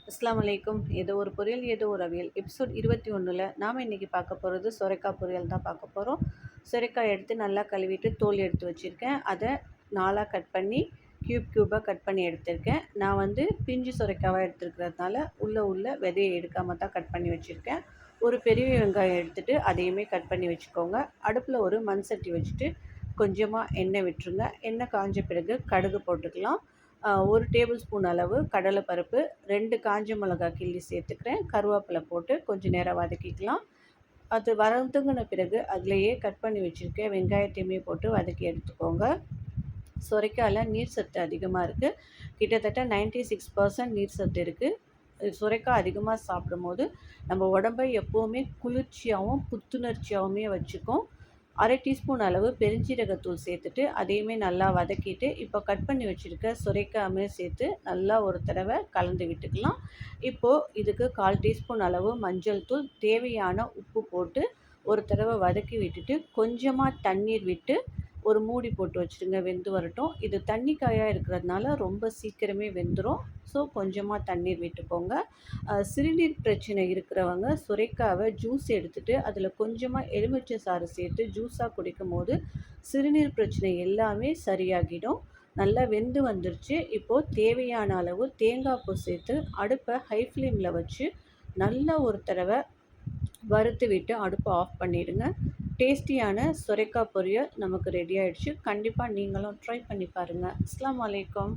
அஸ்ஸலாமு அலைக்கும். ஏதோ ஒரு பொரியல், ஏதோ ஒரு அவியல். எபிசோட் 21ல் நாம் இன்றைக்கி பார்க்க போகிறது சொரைக்காய் பொரியல் தான் பார்க்க போகிறோம். சொரைக்காய் எடுத்து நல்லா கழுவிட்டு தோல் எடுத்து வச்சுருக்கேன். அதை 4ஆக கட் பண்ணி க்யூபாக கட் பண்ணி எடுத்திருக்கேன். நான் பிஞ்சு சொரைக்காவாக எடுத்துருக்கிறதுனால உள்ள விதையை எடுக்காமல் தான் கட் பண்ணி வச்சுருக்கேன். ஒரு பெரிய வெங்காயம் எடுத்துகிட்டு அதையுமே கட் பண்ணி வச்சுக்கோங்க. அடுப்பில் ஒரு மண் சட்டி வச்சுட்டு கொஞ்சமாக எண்ணெய் விட்டுருங்க. எண்ணெய் காஞ்ச பிறகு கடுகு போட்டுக்கலாம். 1 டேபிள் ஸ்பூன் அளவு கடலைப்பருப்பு, 2 காஞ்ச மிளகாய் கிள்ளி சேர்த்துக்கிறேன். கருவேப்பிலை போட்டு கொஞ்சம் நேரம் வதக்கிக்கலாம். அது வதங்கின பிறகு அதிலேயே கட் பண்ணி வச்சுருக்க வெங்காயத்தையுமே போட்டு வதக்கி எடுத்துக்கோங்க. சுரைக்காயில் நீர் சத்து அதிகமாக இருக்குது. கிட்டத்தட்ட 96% நீர் சத்து இருக்குது. சுரைக்காய் அதிகமாக சாப்பிடும்போது நம்ம உடம்பை எப்போவுமே குளிர்ச்சியாகவும் புத்துணர்ச்சியாகவுமே வச்சுக்கும். 1/2 டீஸ்பூன் அளவு பெருஞ்சீரகத்தூள் சேர்த்துட்டு அதையுமே நல்லா வதக்கிட்டு இப்போ கட் பண்ணி வச்சுருக்க சுரைக்காயுமே சேர்த்து நல்லா ஒரு தடவை கலந்து விட்டுக்கலாம். இப்போது இதுக்கு 1/4 டீஸ்பூன் அளவு மஞ்சள் தூள், தேவையான உப்பு போட்டு ஒரு தடவை வதக்கி விட்டுட்டு கொஞ்சமாக தண்ணீர் விட்டு ஒரு மூடி போட்டு வச்சுருங்க. வெந்து வரட்டும். இது தண்ணி காயாக இருக்கிறதுனால ரொம்ப சீக்கிரமே வெந்துடும். ஸோ கொஞ்சமாக தண்ணீர் விட்டுக்கோங்க. சிறுநீர் பிரச்சனை இருக்கிறவங்க சுரைக்காவை ஜூஸ் எடுத்துகிட்டு அதில் கொஞ்சமாக எலுமிச்சை சாறு சேர்த்து ஜூஸாக குடிக்கும் போது சிறுநீர் பிரச்சனை எல்லாமே சரியாகிடும். நல்லா வெந்து வந்துருச்சு. இப்போது தேவையான அளவு தேங்காய் பூ சேர்த்து அடுப்பை ஹை ஃப்ளேமில் வச்சு நல்லா ஒரு தடவை வறுத்து விட்டு அடுப்பை ஆஃப் பண்ணிவிடுங்க. டேஸ்டியான சொரைக்காய் பொரியல் நமக்கு ரெடி ஆகிடுச்சு. கண்டிப்பாக நீங்களும் ட்ரை பண்ணி பாருங்கள். அஸ்ஸலாமு அலைக்கும்.